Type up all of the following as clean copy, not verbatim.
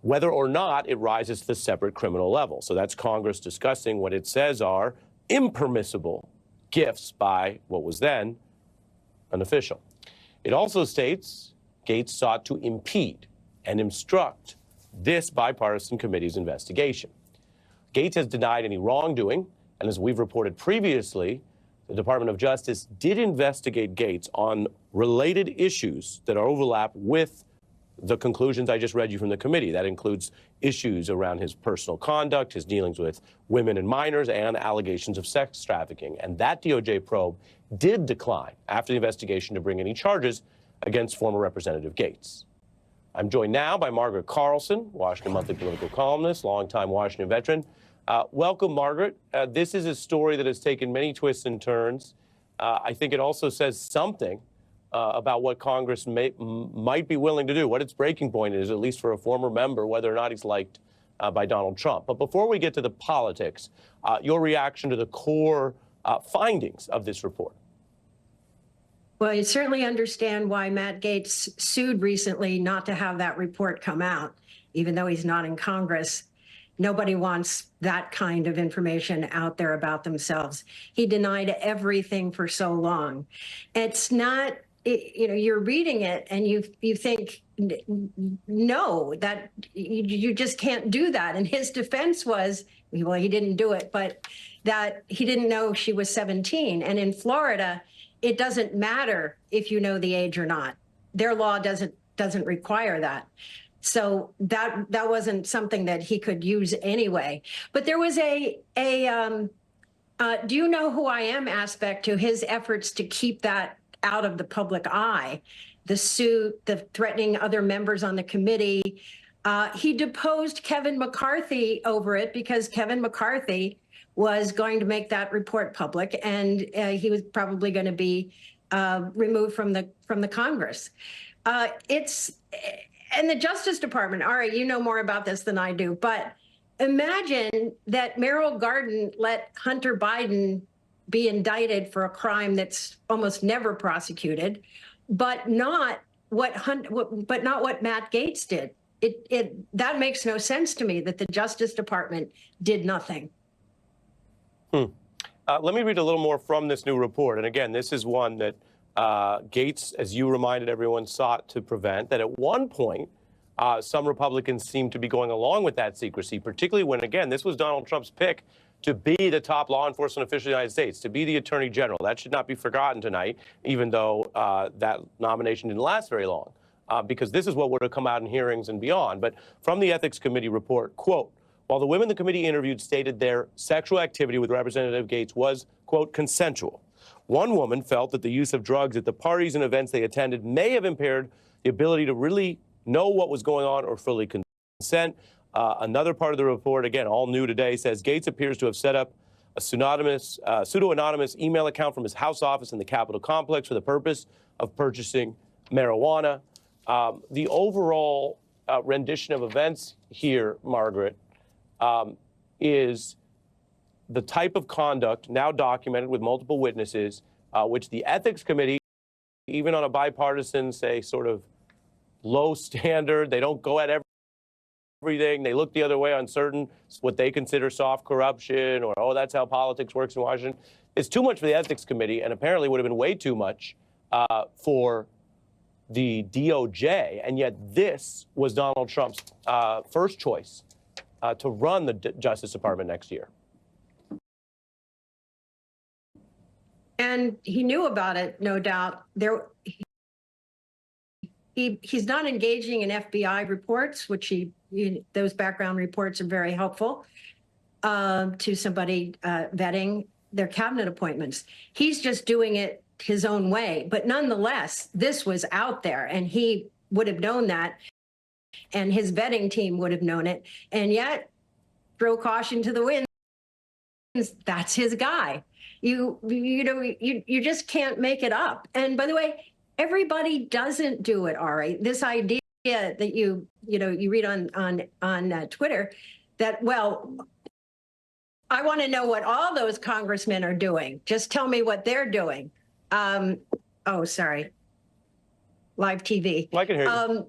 whether or not it rises to the separate criminal level. So that's Congress discussing what it says are impermissible gifts by what was then an official. It also states Gates sought to impede and obstruct this bipartisan committee's investigation. Gates has denied any wrongdoing, and as we've reported previously, the Department of Justice did investigate Gates on related issues that overlap with the conclusions I just read you from the committee. That includes issues around his personal conduct, his dealings with women and minors, and allegations of sex trafficking. And that DOJ probe did decline after the investigation to bring any charges against former Representative Gates. I'm joined now by Margaret Carlson, Washington Monthly political columnist, longtime Washington veteran. Welcome, Margaret. This is a story that has taken many twists and turns. I think it also says something about what Congress might be willing to do, what its breaking point is, at least for a former member, whether or not he's liked by Donald Trump. But before we get to the politics, your reaction to the core findings of this report. Well, you certainly understand why Matt Gaetz sued recently not to have that report come out, even though he's not in Congress. Nobody wants that kind of information out there about themselves. He denied everything for so long. It's not, you know, you're reading it and you think, no, that you just can't do that. And his defense was, well, he didn't do it, but that he didn't know she was 17. And in Florida, it doesn't matter if you know the age or not. Their law doesn't require that. So that wasn't something that he could use anyway. But there was a do you know who I am aspect to his efforts to keep that out of the public eye. The suit, the threatening other members on the committee. He deposed Kevin McCarthy over it because Kevin McCarthy was going to make that report public, and he was probably going to be removed from the Congress. And the Justice Department, all right, you know more about this than I do, but imagine that Merrill Garden let Hunter Biden be indicted for a crime that's almost never prosecuted, but not what Matt Gaetz did. That makes no sense to me that the Justice Department did nothing. Let me read a little more from this new report. And again, this is one that Gaetz, as you reminded everyone, sought to prevent. That at one point, some Republicans seemed to be going along with that secrecy, particularly when, again, this was Donald Trump's pick to be the top law enforcement official of the United States, to be the Attorney General. That should not be forgotten tonight, even though that nomination didn't last very long, because this is what would have come out in hearings and beyond. But from the Ethics Committee report, quote, while the women the committee interviewed stated their sexual activity with Representative Gaetz was, quote, consensual, one woman felt that the use of drugs at the parties and events they attended may have impaired the ability to really know what was going on or fully consent. Another part of the report, again, all new today, says Gaetz appears to have set up a pseudo-anonymous email account from his house office in the Capitol complex for the purpose of purchasing marijuana. The overall rendition of events here, Margaret, is the type of conduct now documented with multiple witnesses, which the Ethics Committee, even on a bipartisan, say, sort of low standard, they don't go at everything. They look the other way on certain, what they consider soft corruption, or, oh, that's how politics works in Washington. It's too much for the Ethics Committee, and apparently would have been way too much for the DOJ. And yet this was Donald Trump's first choice to run the Justice Department next year. And he knew about it, no doubt. He's not engaging in FBI reports, which those background reports are very helpful to somebody vetting their cabinet appointments. He's just doing it his own way. But nonetheless, this was out there, and he would have known that, and his vetting team would have known it. And yet, throw caution to the wind, that's his guy. You just can't make it up. And by the way, everybody doesn't do it, Ari. This idea that you read on Twitter that, well, I want to know what all those congressmen are doing. Just tell me what they're doing. Oh, sorry. Live TV. I can hear you.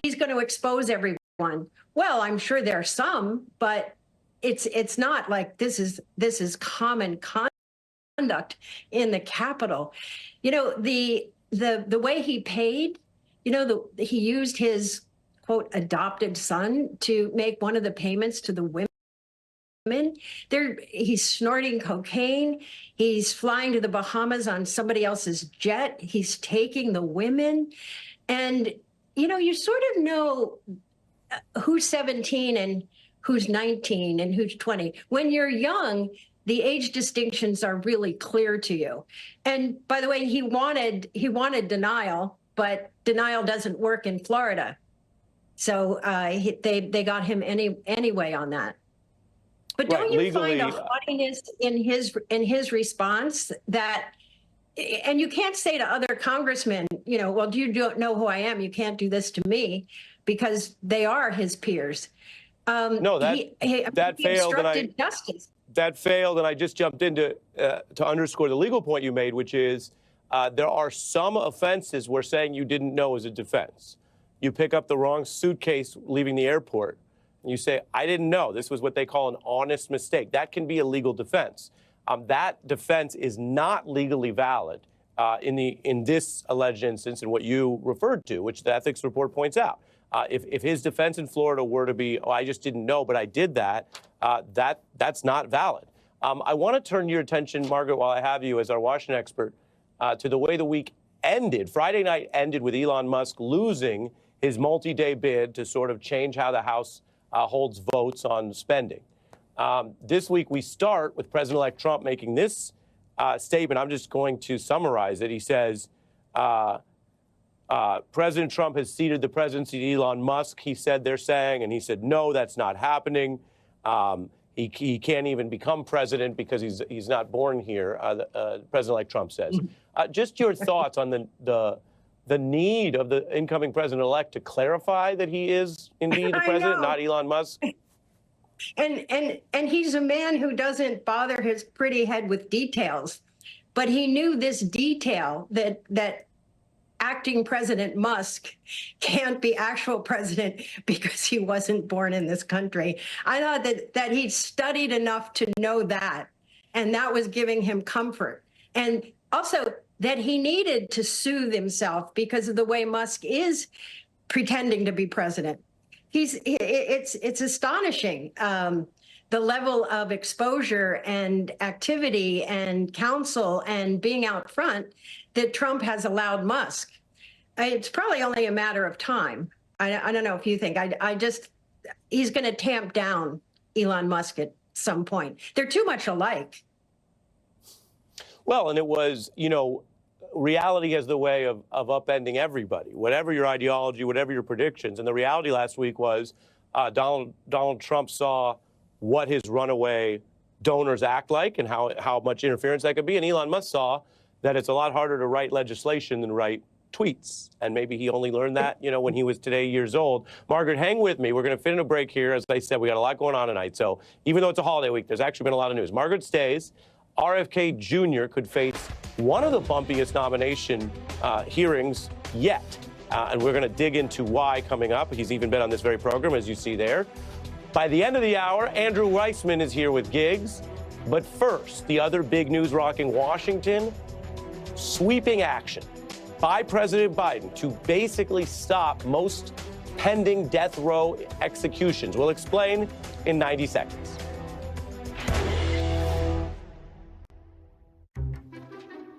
he's going to expose everyone. Well, I'm sure there are some, but it's not like this is common conduct in the Capitol. You know, the way he paid, you know, he used his quote adopted son to make one of the payments to the women. He's snorting cocaine. He's flying to the Bahamas on somebody else's jet. He's taking the women. And, you know, you sort of know who's 17 and who's 19 and who's 20. When you're young, the age distinctions are really clear to you. And by the way, he wanted denial, but denial doesn't work in Florida. So they got him anyway on that. But don't you legally, find a haughtiness in his response that, and you can't say to other congressmen, you know, well, you don't know who I am. You can't do this to me, because they are his peers. No, that failed, and justice. That failed, and I just jumped in to underscore the legal point you made, which is there are some offenses where saying you didn't know is a defense. You pick up the wrong suitcase leaving the airport, and you say, I didn't know. This was what they call an honest mistake. That can be a legal defense. That defense is not legally valid in this alleged instance, and what you referred to, which the ethics report points out. If his defense in Florida were to be, oh, I just didn't know, but I did that, that's not valid. I want to turn your attention, Margaret, while I have you as our Washington expert, to the way the week ended. Friday night ended with Elon Musk losing his multi-day bid to sort of change how the House holds votes on spending. This week, we start with President-elect Trump making this statement. I'm just going to summarize it. He says, President Trump has ceded the presidency to Elon Musk, he said, they're saying, and he said, no, that's not happening. He can't even become president because he's not born here, President-elect Trump says. Just your thoughts on the need of the incoming president-elect to clarify that he is indeed the president, not Elon Musk. And he's a man who doesn't bother his pretty head with details, but he knew this detail that acting President Musk can't be actual president because he wasn't born in this country. I thought that he'd studied enough to know that, and that was giving him comfort. And also that he needed to soothe himself because of the way Musk is pretending to be president. It's astonishing, the level of exposure and activity and counsel and being out front that Trump has allowed Musk. It's probably only a matter of time. I don't know if you think. He's going to tamp down Elon Musk at some point. They're too much alike. Well, and it was, you know, reality has the way of upending everybody, whatever your ideology, whatever your predictions. And the reality last week was Donald Trump saw what his runaway donors act like and how much interference that could be. And Elon Musk saw that it's a lot harder to write legislation than write tweets. And maybe he only learned that, you know, when he was today years old. Margaret, hang with me. We're going to fit in a break here. As I said, we got a lot going on tonight. So even though it's a holiday week, there's actually been a lot of news. Margaret stays. RFK Jr. could face one of the bumpiest nomination hearings yet. And we're going to dig into why coming up. He's even been on this very program, as you see there. By the end of the hour, Andrew Weissman is here with gigs. But first, the other big news rocking Washington, sweeping action by President Biden to basically stop most pending death row executions. We'll explain in 90 seconds.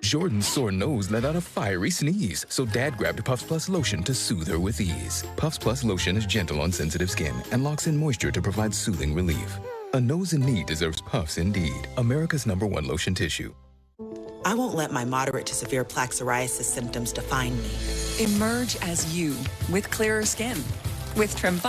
Jordan's sore nose let out a fiery sneeze, so Dad grabbed Puffs Plus lotion to soothe her with ease. Puffs Plus lotion is gentle on sensitive skin and locks in moisture to provide soothing relief. A nose in need deserves Puffs indeed, America's #1 lotion tissue. I won't let my moderate to severe plaque psoriasis symptoms define me. Emerge as you with clearer skin. With Trim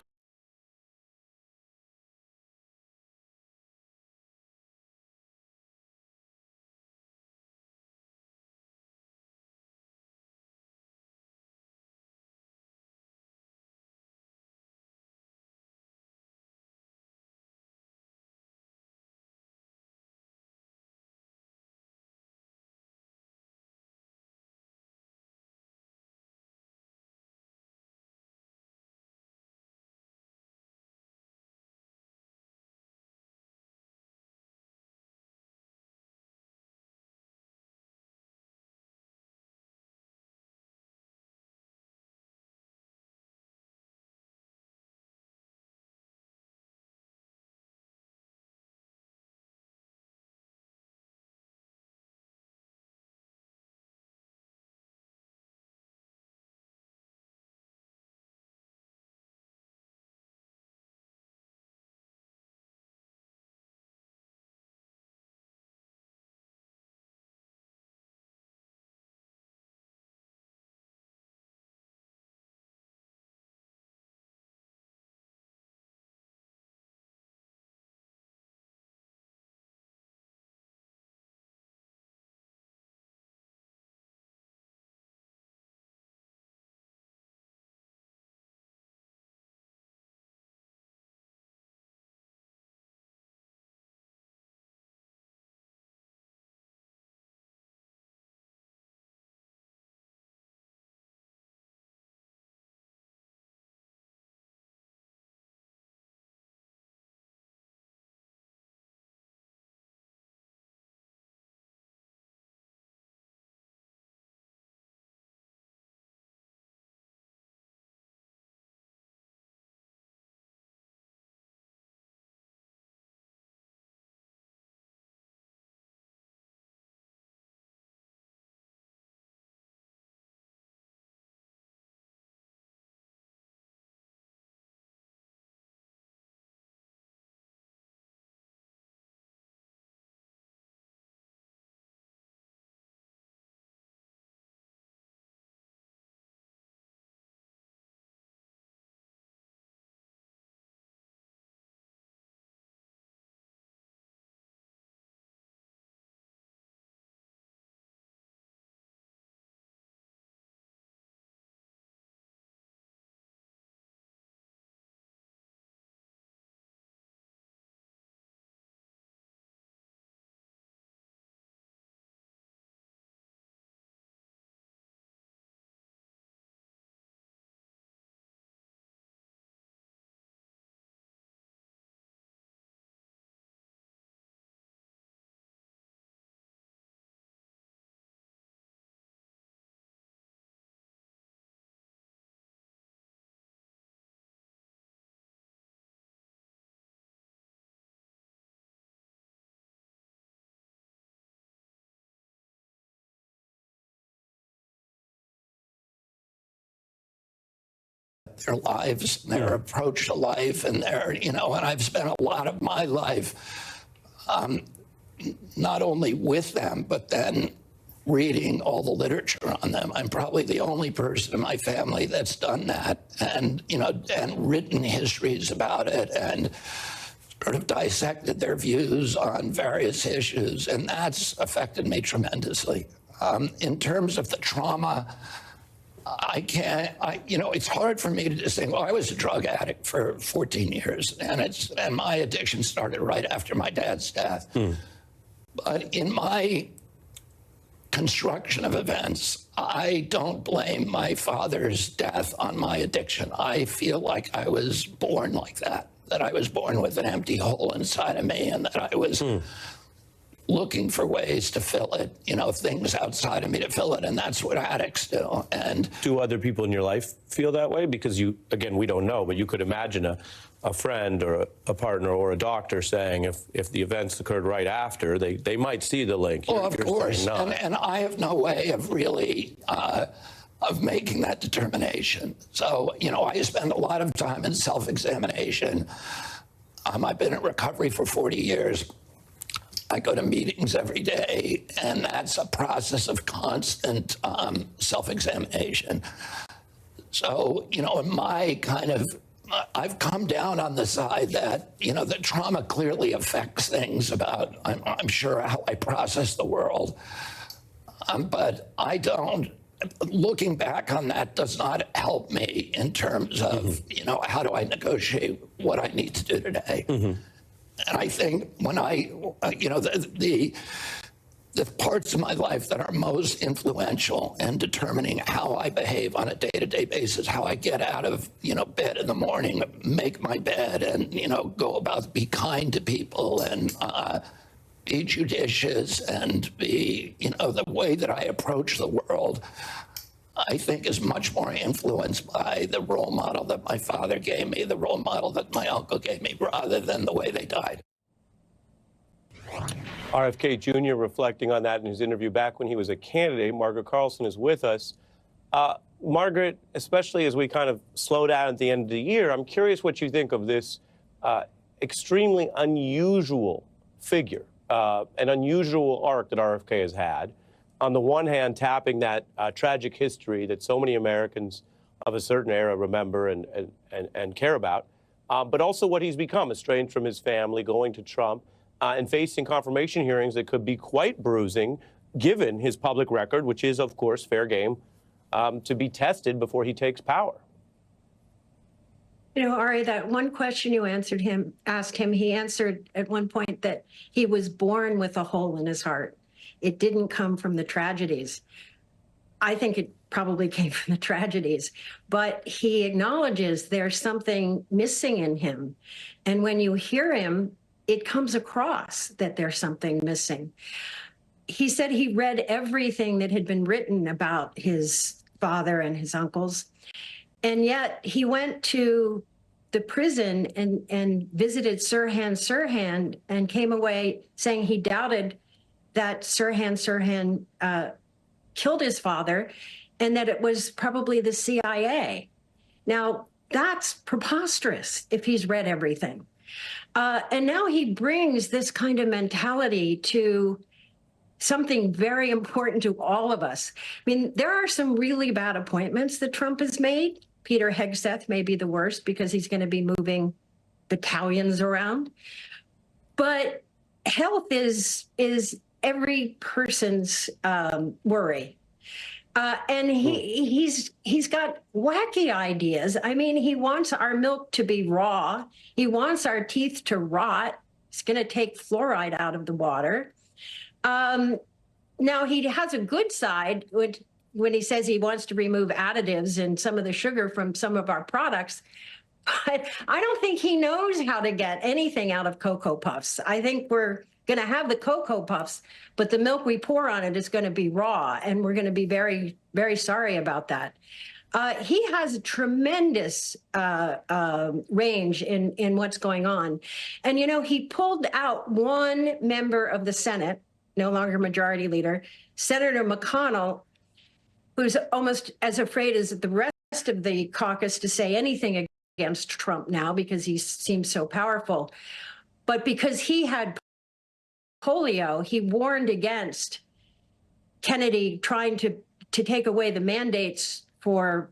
their lives, their approach to life, and and I've spent a lot of my life not only with them, but then reading all the literature on them. I'm probably the only person in my family that's done that, and written histories about it, and sort of dissected their views on various issues, and that's affected me tremendously. In terms of the trauma, it's hard for me to just think, well, I was a drug addict for 14 years, and my addiction started right after my dad's death. But in my construction of events, I don't blame my father's death on my addiction. I feel like I was born like that I was born with an empty hole inside of me, and that I was looking for ways to fill it, things outside of me to fill it, and that's what addicts do. And do other people in your life feel that way? Because we don't know, but you could imagine a friend or a partner or a doctor saying if the events occurred right after, they might see the link. Well, of course, and I have no way of really of making that determination. So, I spend a lot of time in self-examination. I've been in recovery for 40 years. I go to meetings every day, and that's a process of constant self-examination. So, in my I've come down on the side that, that trauma clearly affects things about, I'm sure, how I process the world. But I don't, looking back on that does not help me in terms of, how do I negotiate what I need to do today? And I think when the parts of my life that are most influential in determining how I behave on a day-to-day basis, how I get out of, bed in the morning, make my bed, and, go about, be kind to people, and be judicious, and be, the way that I approach the world, I think is much more influenced by the role model that my father gave me, the role model that my uncle gave me, rather than the way they died. RFK Jr. reflecting on that in his interview back when he was a candidate. Margaret Carlson is with us. Margaret, especially as we kind of slow down at the end of the year, I'm curious what you think of this extremely unusual figure, an unusual arc that RFK has had. On the one hand, tapping that tragic history that so many Americans of a certain era remember and care about, but also what he's become, estranged from his family, going to Trump, and facing confirmation hearings that could be quite bruising, given his public record, which is, of course, fair game, to be tested before he takes power. Ari, that one question you asked him, he answered at one point that he was born with a hole in his heart. It didn't come from the tragedies. I think it probably came from the tragedies, but he acknowledges there's something missing in him. And when you hear him, it comes across that there's something missing. He said he read everything that had been written about his father and his uncles, and yet he went to the prison and visited Sirhan and came away saying he doubted that Sirhan killed his father, and that it was probably the CIA. Now, that's preposterous if he's read everything. And now he brings this kind of mentality to something very important to all of us. I mean, there are some really bad appointments that Trump has made. Peter Hegseth may be the worst because he's going to be moving battalions around. But health is every person's worry. And he's got wacky ideas. I mean, he wants our milk to be raw. He wants our teeth to rot. He's going to take fluoride out of the water. Now, he has a good side when he says he wants to remove additives and some of the sugar from some of our products. But I don't think he knows how to get anything out of Cocoa Puffs. I think we're going to have the Cocoa Puffs, but the milk we pour on it is going to be raw, and we're going to be very, very sorry about that. He has a tremendous range in what's going on. And, he pulled out one member of the Senate, no longer majority leader, Senator McConnell, who's almost as afraid as the rest of the caucus to say anything against Trump now because he seems so powerful. But because he had polio, he warned against Kennedy trying to take away the mandates for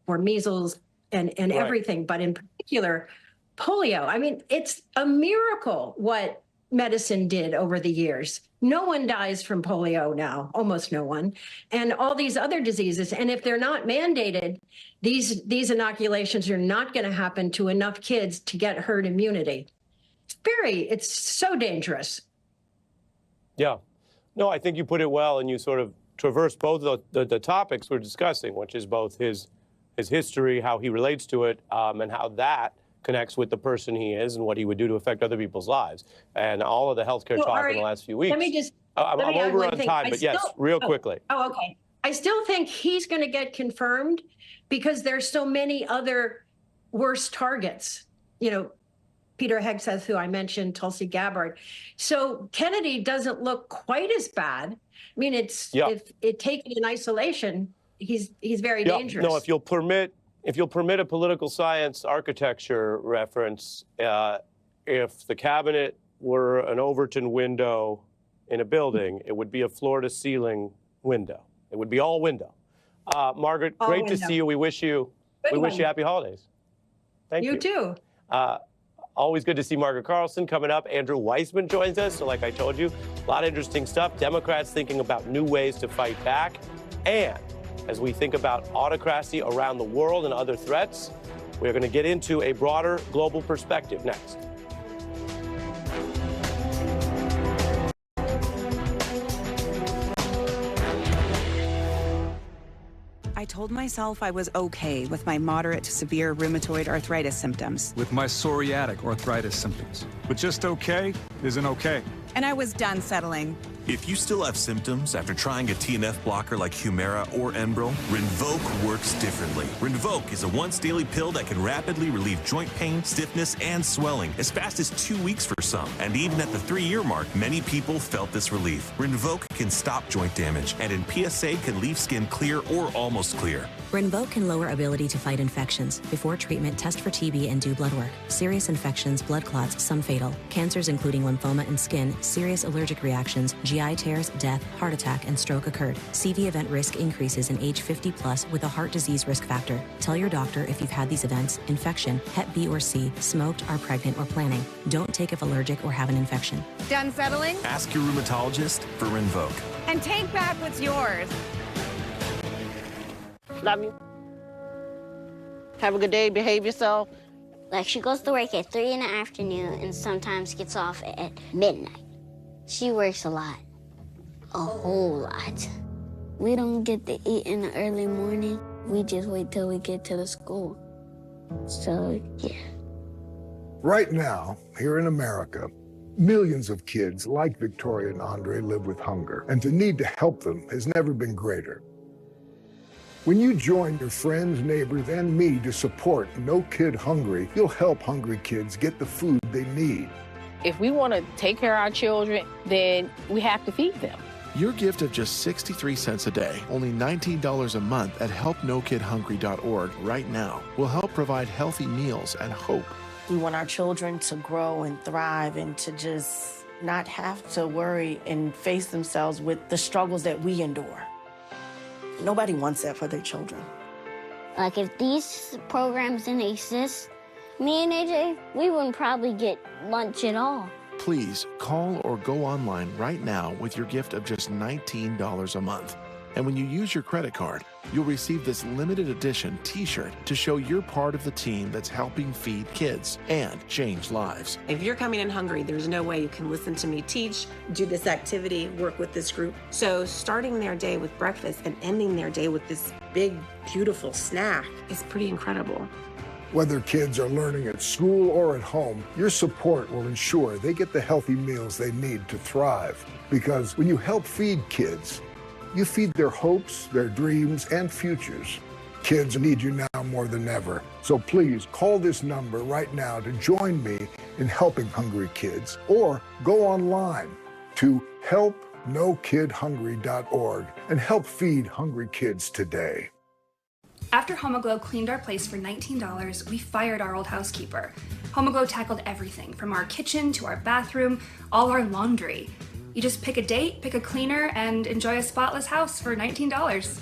measles and Right. everything, but in particular, polio. I mean, it's a miracle what medicine did over the years. No one dies from polio now, almost no one, and all these other diseases. And if they're not mandated, these inoculations are not going to happen to enough kids to get herd immunity. It's so dangerous. Yeah. No, I think you put it well, and you sort of traverse both the topics we're discussing, which is both his history, how he relates to it, and how that connects with the person he is and what he would do to affect other people's lives, and all of the healthcare talk Ari, in the last few weeks. Let me just. I'm let me add over one on thing. time, but yes, real quickly. Oh, okay. I still think he's going to get confirmed because there's so many other worse targets. You know, Peter Hegseth, who I mentioned, Tulsi Gabbard. So Kennedy doesn't look quite as bad. I mean, if it taken in isolation, he's very dangerous. No, if you'll permit a political science architecture reference, if the cabinet were an Overton window in a building, it would be a floor-to-ceiling window. It would be all window. Margaret, All great window. to see you. We wish you happy holidays. Thank you. You too. Always good to see Margaret Carlson coming up. Andrew Weissman joins us. So like I told you, a lot of interesting stuff. Democrats thinking about new ways to fight back. And as we think about autocracy around the world and other threats, we're going to get into a broader global perspective next. I told myself I was okay with my moderate to severe rheumatoid arthritis symptoms. With my psoriatic arthritis symptoms. But just okay isn't okay. And I was done settling. If you still have symptoms after trying a TNF blocker like Humira or Enbrel, Rinvoq works differently. Rinvoq is a once-daily pill that can rapidly relieve joint pain, stiffness, and swelling as fast as 2 weeks for some. And even at the 3-year mark, many people felt this relief. Rinvoq can stop joint damage and in PSA can leave skin clear or almost clear. Rinvoq can lower ability to fight infections. Before treatment, test for TB and do blood work. Serious infections, blood clots, some fatal. Cancers including lymphoma and skin, serious allergic reactions, GI tears, death, heart attack, and stroke occurred. CV event risk increases in age 50 plus with a heart disease risk factor. Tell your doctor if you've had these events, infection, Hep B or C, smoked, are pregnant, or planning. Don't take if allergic or have an infection. Done settling? Ask your rheumatologist for Rinvoq. And take back what's yours. Love you. Have a good day. Behave yourself. Like, she goes to work at 3 in the afternoon and sometimes gets off at midnight. She works a lot. A whole lot. We don't get to eat in the early morning. We just wait till we get to the school. So, yeah. Right now, here in America, millions of kids like Victoria and Andre live with hunger, and the need to help them has never been greater. When you join your friends, neighbors, and me to support No Kid Hungry, you'll help hungry kids get the food they need. If we want to take care of our children, then we have to feed them. Your gift of just 63 cents a day, only $19 a month at helpnokidhungry.org right now will help provide healthy meals and hope. We want our children to grow and thrive and to just not have to worry and face themselves with the struggles that we endure. Nobody wants that for their children. Like, if these programs didn't exist, me and AJ, we wouldn't probably get lunch at all. Please call or go online right now with your gift of just $19 a month. And when you use your credit card, you'll receive this limited edition t-shirt to show you're part of the team that's helping feed kids and change lives. If you're coming in hungry, there's no way you can listen to me teach, do this activity, work with this group. So starting their day with breakfast and ending their day with this big, beautiful snack is pretty incredible. Whether kids are learning at school or at home, your support will ensure they get the healthy meals they need to thrive. Because when you help feed kids, you feed their hopes, their dreams, and futures. Kids need you now more than ever. So please call this number right now to join me in helping hungry kids, or go online to helpnokidhungry.org and help feed hungry kids today. After Homoglow cleaned our place for $19, we fired our old housekeeper. Homoglow tackled everything, from our kitchen to our bathroom, all our laundry. You just pick a date, pick a cleaner, and enjoy a spotless house for $19.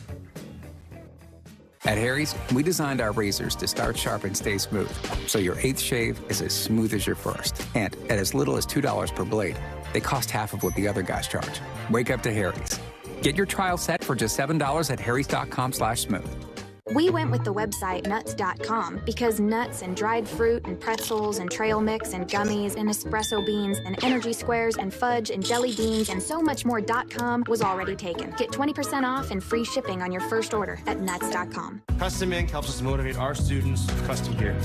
At Harry's, we designed our razors to start sharp and stay smooth, so your 8th shave is as smooth as your first. And at as little as $2 per blade, they cost half of what the other guys charge. Wake up to Harry's. Get your trial set for just $7 at harrys.com/smooth. We went with the website nuts.com because nuts and dried fruit and pretzels and trail mix and gummies and espresso beans and energy squares and fudge and jelly beans and so much more.com was already taken. Get 20% off and free shipping on your first order at nuts.com. Custom Ink helps us motivate our students with custom gear.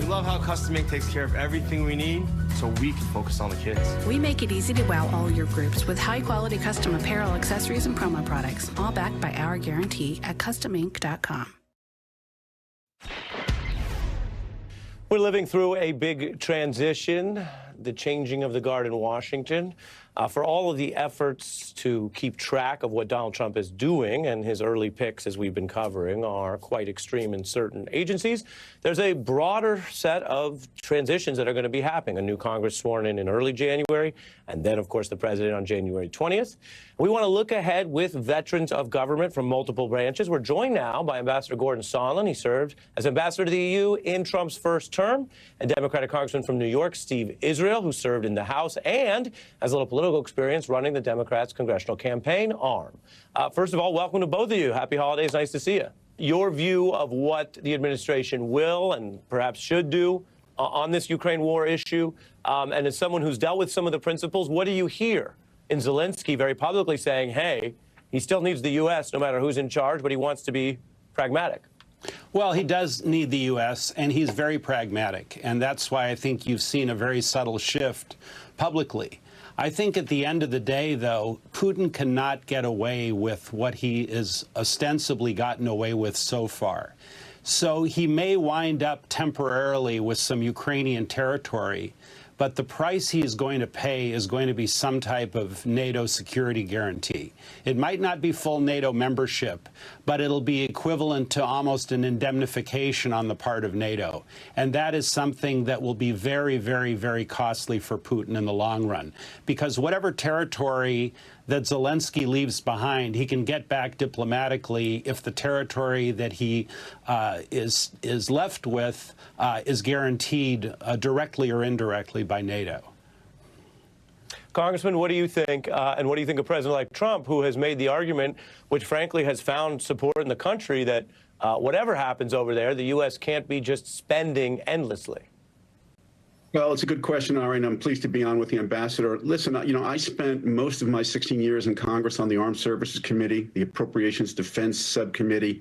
We love how Custom Ink takes care of everything we need so we can focus on the kids. We make it easy to wow all your groups with high-quality custom apparel, accessories, and promo products, all backed by our guarantee at customink.com. We're living through a big transition, the changing of the guard in Washington. For all of the efforts to keep track of what Donald Trump is doing, and his early picks, as we've been covering, are quite extreme in certain agencies, there's a broader set of transitions that are going to be happening. A new Congress sworn in early January, and then, of course, the president on January 20th. We want to look ahead with veterans of government from multiple branches. We're joined now by Ambassador Gordon Sondland. He served as ambassador to the EU in Trump's first term, and Democratic Congressman from New York, Steve Israel, who served in the House and has a little political experience running the Democrats' congressional campaign arm. First of all, welcome to both of you. Happy holidays. Nice to see you. Your view of what the administration will and perhaps should do on this Ukraine war issue, and as someone who's dealt with some of the principles, what do you hear in Zelensky very publicly saying, hey, he still needs the U.S. no matter who's in charge, but he wants to be pragmatic? Well, he does need the U.S., and he's very pragmatic. And that's why I think you've seen a very subtle shift publicly. I think at the end of the day, though, Putin cannot get away with what he is ostensibly gotten away with so far. So he may wind up temporarily with some Ukrainian territory, but the price he is going to pay is going to be some type of NATO security guarantee. It might not be full NATO membership, but it'll be equivalent to almost an indemnification on the part of NATO. And that is something that will be very, very, very costly for Putin in the long run. Because whatever territory that Zelensky leaves behind, he can get back diplomatically if the territory that he is left with is guaranteed directly or indirectly by NATO. Congressman, what do you think? And what do you think of President-elect Trump, who has made the argument, which frankly has found support in the country, that whatever happens over there, the U.S. can't be just spending endlessly? Well, it's a good question, Ari, and I'm pleased to be on with the ambassador. Listen, I spent most of my 16 years in Congress on the Armed Services Committee, the Appropriations Defense Subcommittee,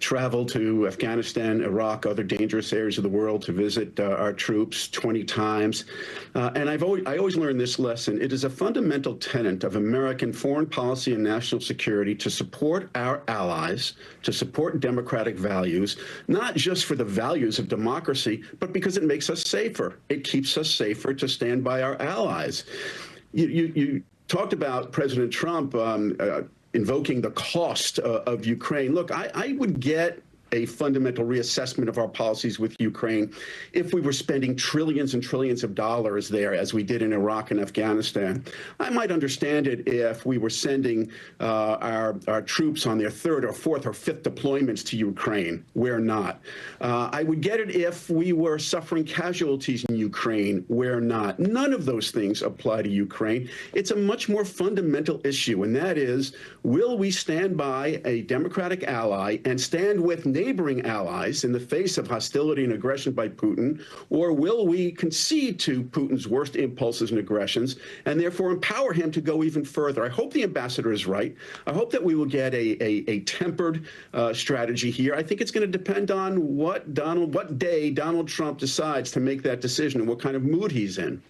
traveled to Afghanistan, Iraq, other dangerous areas of the world to visit our troops 20 times. And I always learned this lesson. It is a fundamental tenet of American foreign policy and national security to support our allies, to support democratic values, not just for the values of democracy, but because it makes us safer. It keeps us safer to stand by our allies. You talked about President Trump invoking the cost of Ukraine. Look, I would get a fundamental reassessment of our policies with Ukraine if we were spending trillions and trillions of dollars there, as we did in Iraq and Afghanistan. I might understand it if we were sending our troops on their third or fourth or fifth deployments to Ukraine. We're not. I would get it if we were suffering casualties in Ukraine. We're not. None of those things apply to Ukraine. It's a much more fundamental issue, and that is, will we stand by a democratic ally and stand with neighboring allies in the face of hostility and aggression by Putin, or will we concede to Putin's worst impulses and aggressions and therefore empower him to go even further? I hope the ambassador is right. I hope that we will get a tempered strategy here. I think it's going to depend on what day Donald Trump decides to make that decision and what kind of mood he's in.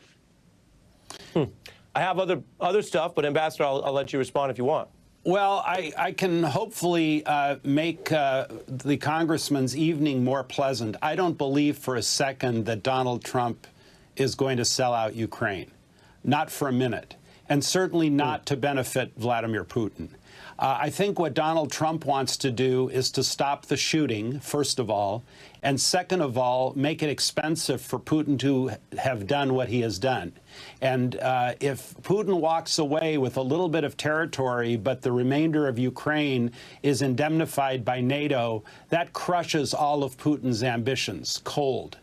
I have other stuff, but Ambassador, I'll let you respond if you want. Well, I can hopefully make the congressman's evening more pleasant. I don't believe for a second that Donald Trump is going to sell out Ukraine. Not for a minute. and certainly not to benefit Vladimir Putin. I think what Donald Trump wants to do is to stop the shooting, first of all, and second of all, make it expensive for Putin to have done what he has done. And if Putin walks away with a little bit of territory, but the remainder of Ukraine is indemnified by NATO, that crushes all of Putin's ambitions cold.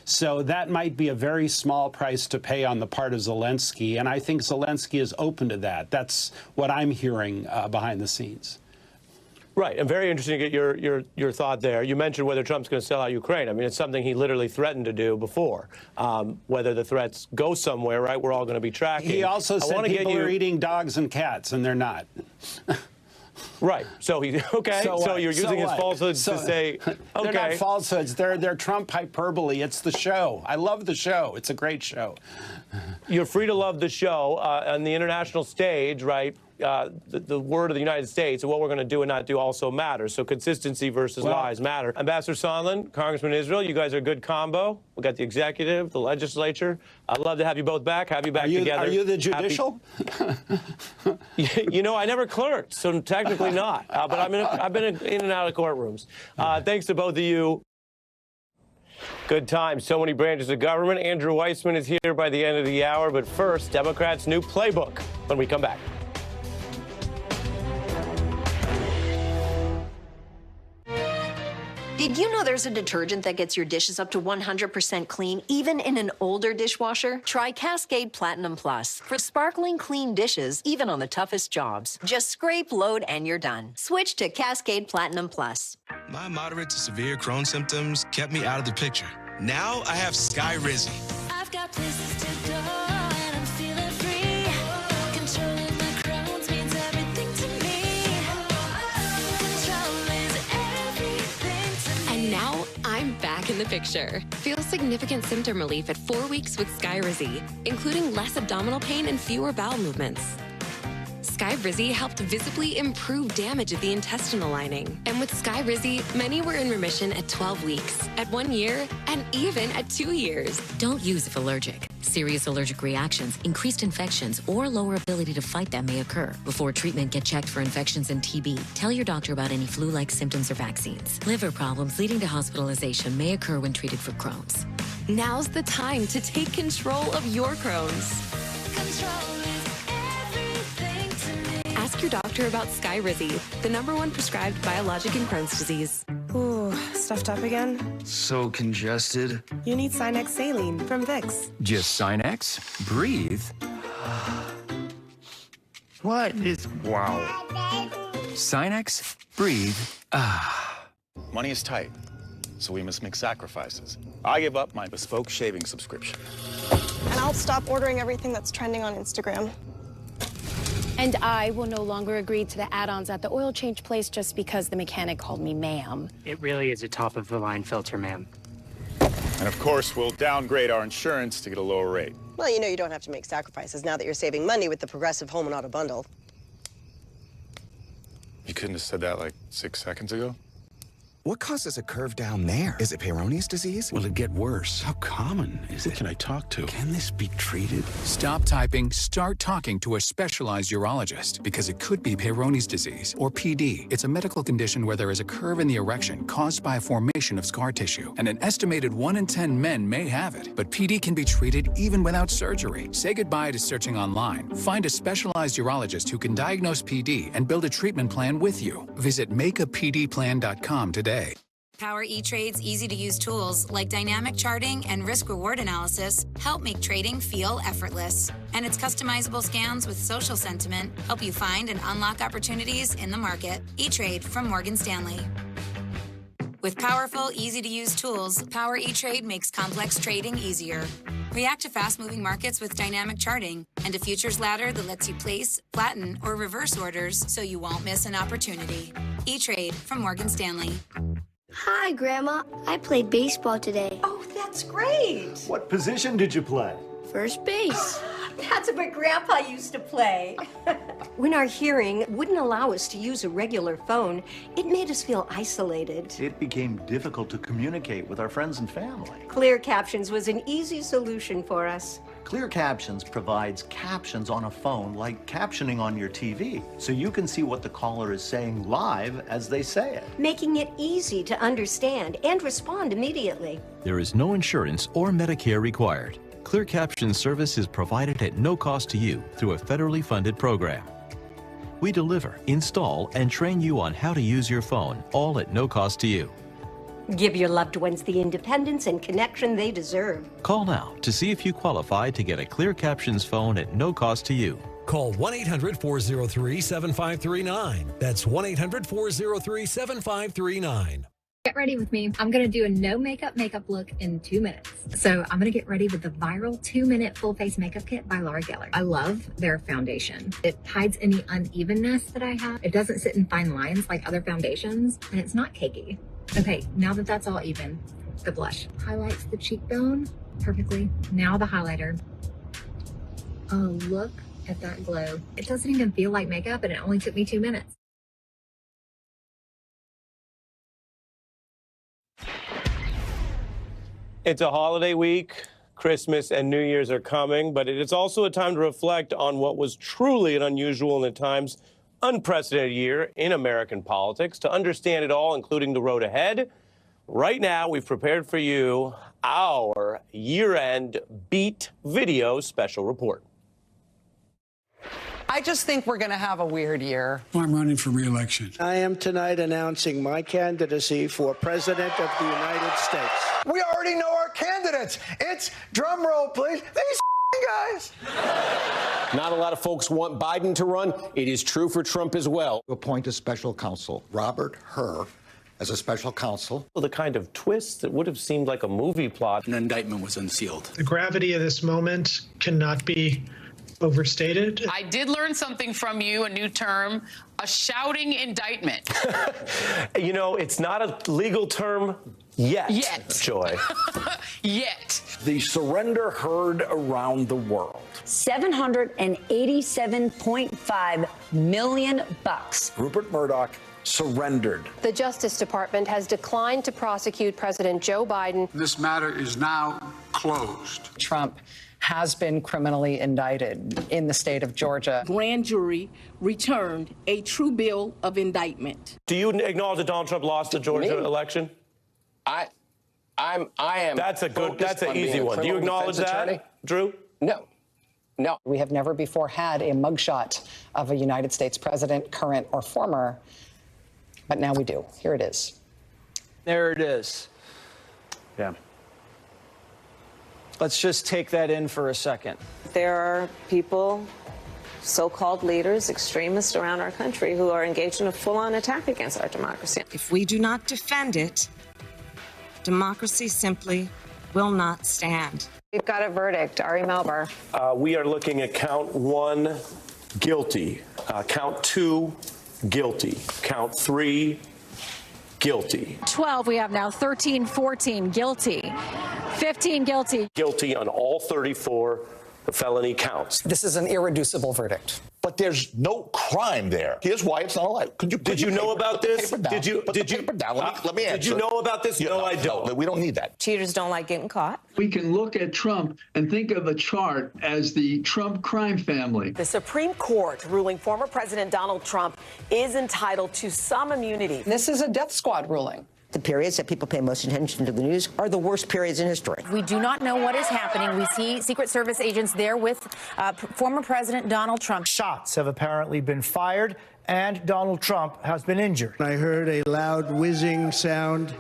So that might be a very small price to pay on the part of Zelensky, and I think Zelensky is open to that. That's what I'm hearing behind the scenes. Right, and very interesting to get your thought there. You mentioned whether Trump's going to sell out Ukraine. I mean, it's something he literally threatened to do before. Whether the threats go somewhere, right, we're all going to be tracking. He also said people are eating dogs and cats, and they're not. Right. So he So you're using his falsehoods to say, okay. They're not falsehoods. They're Trump hyperbole. It's the show. I love the show. It's a great show. You're free to love the show on the international stage, right? The word of the United States and what we're going to do and not do also matters. So consistency versus lies matter. Ambassador Sondland, Congressman Israel, you guys are a good combo. We got the executive, the legislature. I'd love to have you both back. Have you back together. Are you the judicial? You know, I never clerked, so technically not. But I've been in and out of courtrooms. Thanks to both of you. Good times. So many branches of government. Andrew Weissman is here by the end of the hour. But first, Democrats' new playbook when we come back. Did you know there's a detergent that gets your dishes up to 100% clean, even in an older dishwasher? Try Cascade Platinum Plus for sparkling clean dishes, even on the toughest jobs. Just scrape, load, and you're done. Switch to Cascade Platinum Plus. My moderate to severe Crohn's symptoms kept me out of the picture. Now I have Skyrizi. I've got places to go and I'm feeling free. Controlling my Crohn's means everything to me. Control is everything to me. And now I'm back in the picture. Feel significant symptom relief at 4 weeks with Skyrizi, including less abdominal pain and fewer bowel movements. Skyrizi helped visibly improve damage of the intestinal lining. And with Skyrizi, many were in remission at 12 weeks, at 1 year, and even at 2 years. Don't use if allergic. Serious allergic reactions, increased infections, or lower ability to fight them may occur. Before treatment, get checked for infections and TB. Tell your doctor about any flu-like symptoms or vaccines. Liver problems leading to hospitalization may occur when treated for Crohn's. Now's the time to take control of your Crohn's. Control is everything to me. Ask your doctor about Skyrizi, the #1 prescribed biologic in Crohn's disease. Ooh, stuffed up again? So congested. You need Sinex Saline from Vicks. Just Sinex? Breathe. What is... Wow. Sinex? Breathe. Money is tight, so we must make sacrifices. I give up my bespoke shaving subscription. And I'll stop ordering everything that's trending on Instagram. And I will no longer agree to the add-ons at the oil change place just because the mechanic called me ma'am. It really is a top-of-the-line filter, ma'am. And of course, we'll downgrade our insurance to get a lower rate. Well, you know you don't have to make sacrifices now that you're saving money with the Progressive Home and Auto Bundle. You couldn't have said that like 6 seconds ago? What causes a curve down there? Is it Peyronie's disease? Will it get worse? How common is it? Who can I talk to? Can this be treated? Stop typing, start talking to a specialized urologist because it could be Peyronie's disease, or PD. It's a medical condition where there is a curve in the erection caused by a formation of scar tissue, and an estimated 1 in 10 men may have it. But PD can be treated even without surgery. Say goodbye to searching online. Find a specialized urologist who can diagnose PD and build a treatment plan with you. Visit makeapdplan.com today. Power E-Trade's easy-to-use tools like dynamic charting and risk-reward analysis help make trading feel effortless. And its customizable scans with social sentiment help you find and unlock opportunities in the market. E-Trade from Morgan Stanley. With powerful, easy-to-use tools, Power E-Trade makes complex trading easier. React to fast-moving markets with dynamic charting and a futures ladder that lets you place, flatten, or reverse orders so you won't miss an opportunity. E-Trade from Morgan Stanley. Hi, Grandma. I played baseball today. Oh, that's great. What position did you play? First base. That's what Grandpa used to play. When our hearing wouldn't allow us to use a regular phone, it made us feel isolated. It became difficult to communicate with our friends and family. Clear Captions was an easy solution for us. Clear Captions provides captions on a phone like captioning on your TV, so you can see what the caller is saying live as they say it. Making it easy to understand and respond immediately. There is no insurance or Medicare required. Clear Captions service is provided at no cost to you through a federally funded program. We deliver, install, and train you on how to use your phone, all at no cost to you. Give your loved ones the independence and connection they deserve. Call now to see if you qualify to get a Clear Captions phone at no cost to you. Call 1-800-403-7539. That's 1-800-403-7539. Get ready with me. I'm going to do a no makeup look in 2 minutes. So I'm going to get ready with the viral 2-minute full face makeup kit by Laura Geller. I love their foundation. It hides any unevenness that I have. It doesn't sit in fine lines like other foundations, and it's not cakey. Okay, now that that's all even, the blush highlights the cheekbone perfectly. Now the highlighter. Oh, look at that glow. It doesn't even feel like makeup, and it only took me 2 minutes. It's a holiday week. Christmas and New Year's are coming, but it is also a time to reflect on what was truly an unusual and at times unprecedented year in American politics. To understand it all, including the road ahead, right now we've prepared for you our year-end Beat Video special report. I just think we're going to have a weird year. I'm running for re-election. I am tonight announcing my candidacy for President of the United States. We already know our candidates. It's, drum roll, please, these guys. Not a lot of folks want Biden to run. It is true for Trump as well. Appoint a special counsel, Robert Hur, as a special counsel. Well, the kind of twist that would have seemed like a movie plot. An indictment was unsealed. The gravity of this moment cannot be overstated. I did learn something from you, a new term, a shouting indictment. You know, it's not a legal term yet. Joy. Yet. The surrender heard around the world. $787.5 million. Rupert Murdoch surrendered. The Justice Department has declined to prosecute President Joe Biden. This matter is now closed. Trump has been criminally indicted in the state of Georgia. Grand jury returned a true bill of indictment. Do you acknowledge that Donald Trump lost the Georgia election? I am. That's an easy one. Do you acknowledge that, Drew? No. We have never before had a mugshot of a United States president, current or former, but now we do. Here it is. There it is. Yeah. Let's just take that in for a second. There are people, so-called leaders, extremists around our country who are engaged in a full-on attack against our democracy. If we do not defend it, democracy simply will not stand. We've got a verdict. Ari Melber. We are looking at count 1, guilty. Count 2, guilty. Count 3, guilty. 12 we have now, 13, 14, guilty. 15 guilty. Guilty on all 34 felony counts. This is an irreducible verdict. But there's no crime there. Here's why it's not allowed. Did you know about this? Let me answer. Did you know about this? No, I don't. No, we don't need that. Cheaters don't like getting caught. We can look at Trump and think of a chart as the Trump crime family. The Supreme Court ruling former President Donald Trump is entitled to some immunity. This is a death squad ruling. The periods that people pay most attention to the news are the worst periods in history. We do not know what is happening. We see Secret Service agents there with former President Donald Trump. Shots have apparently been fired, and Donald Trump has been injured. I heard a loud whizzing sound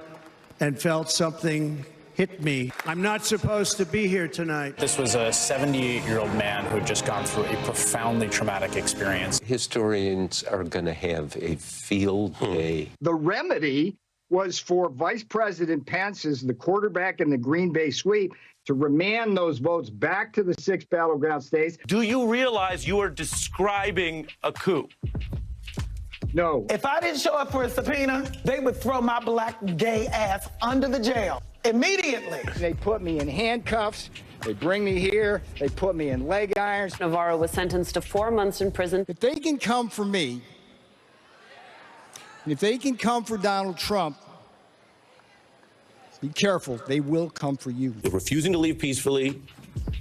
and felt something hit me. I'm not supposed to be here tonight. This was a 78-year-old man who had just gone through a profoundly traumatic experience. Historians are going to have a field day. The remedy was for Vice President Pence, as the quarterback in the Green Bay sweep, to remand those votes back to the 6 battleground states. Do you realize you are describing a coup? No. If I didn't show up for a subpoena, they would throw my black gay ass under the jail immediately. They put me in handcuffs. They bring me here. They put me in leg irons. Navarro was sentenced to 4 months in prison. If they can come for me, and if they can come for Donald Trump, be careful, they will come for you. Refusing to leave peacefully,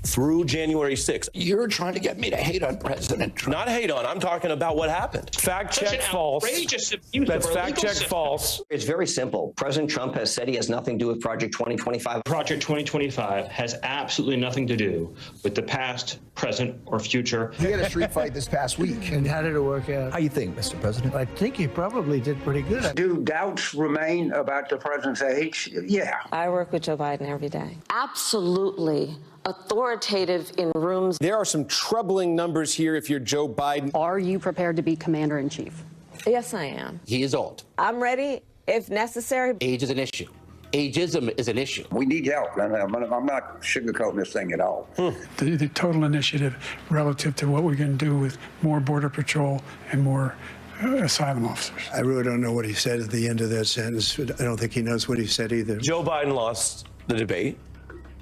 through January 6th. You're trying to get me to hate on President Trump. Not hate on. I'm talking about what happened. Fact check false. That's fact check false. It's very simple. President Trump has said he has nothing to do with Project 2025. Project 2025 has absolutely nothing to do with the past, present, or future. You had a street fight this past week. And how did it work out? How you think, Mr. President? I think he probably did pretty good. Do doubts remain about the president's age? Yeah. I work with Joe Biden every day. Absolutely authoritative in rooms. There are some troubling numbers here if you're Joe Biden. Are you prepared to be commander-in-chief? Yes, I am. He is old. I'm ready if necessary. Age is an issue. Ageism is an issue. We need help. I'm not sugarcoating this thing at all. The total initiative relative to what we're going to do with more Border Patrol and more asylum officers. I really don't know what he said at the end of that sentence. But I don't think he knows what he said either. Joe Biden lost the debate,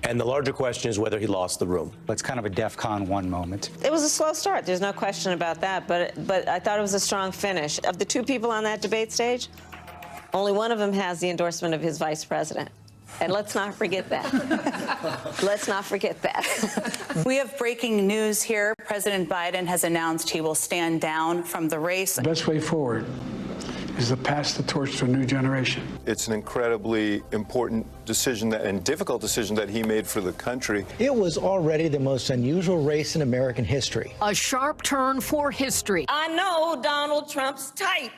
and the larger question is whether he lost the room. It's kind of a DEFCON 1 moment. It was a slow start. There's no question about that. But I thought it was a strong finish. Of the two people on that debate stage, only one of them has the endorsement of his vice president. And let's not forget that. Let's not forget that. We have breaking news here. President Biden has announced he will stand down from the race. The best way forward is to pass the torch to a new generation. It's an incredibly important decision and difficult decision that he made for the country. It was already the most unusual race in American history. A sharp turn for history. I know Donald Trump's type.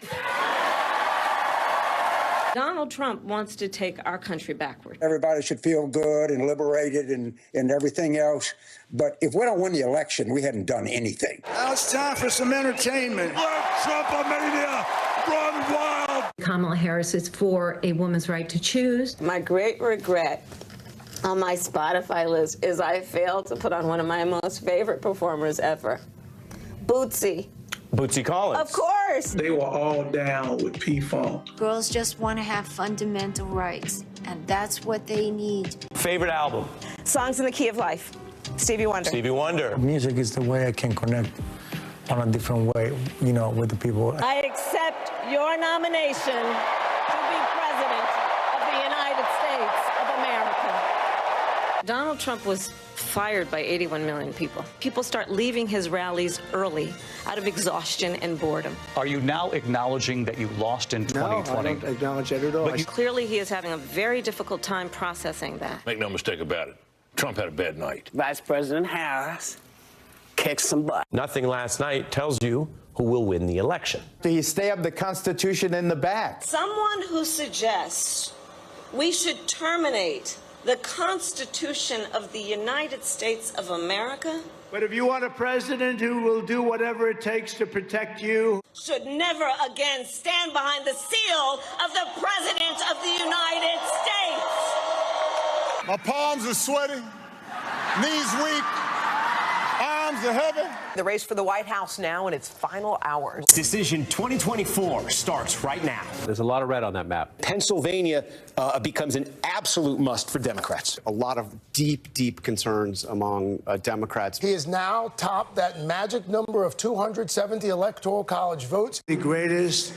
Donald Trump wants to take our country backward. Everybody should feel good and liberated and everything else. But if we don't win the election, we haven't done anything. Now it's time for some entertainment. Let Trump-a-mania run wild. Kamala Harris is for a woman's right to choose. My great regret on my Spotify list is I failed to put on one of my most favorite performers ever, Bootsy. Bootsy Collins. Of course. They were all down with P-Funk. Girls just want to have fundamental rights, and that's what they need. Favorite album? Songs in the Key of Life. Stevie Wonder. Stevie Wonder. Music is the way I can connect on a different way, with the people. I accept your nomination to be President of the United States of America. Donald Trump was fired by 81 million people. People start leaving his rallies early out of exhaustion and boredom. Are you now acknowledging that you lost in 2020? No, I don't acknowledge that at all. But clearly he is having a very difficult time processing that. Make no mistake about it. Trump had a bad night. Vice President Harris kicked some butt. Nothing last night tells you who will win the election. He stabbed the Constitution in the back. Someone who suggests we should terminate the Constitution of the United States of America But if you want a president who will do whatever it takes to protect you, should never again stand behind the seal of the President of the United States. My palms are sweaty, knees weak, arms are heavy. The race for the White House now in its final hours. Decision 2024 starts right now. There's a lot of red on that map. Pennsylvania becomes an absolute must for Democrats. A lot of deep, deep concerns among Democrats. He has now topped that magic number of 270 Electoral College votes. the greatest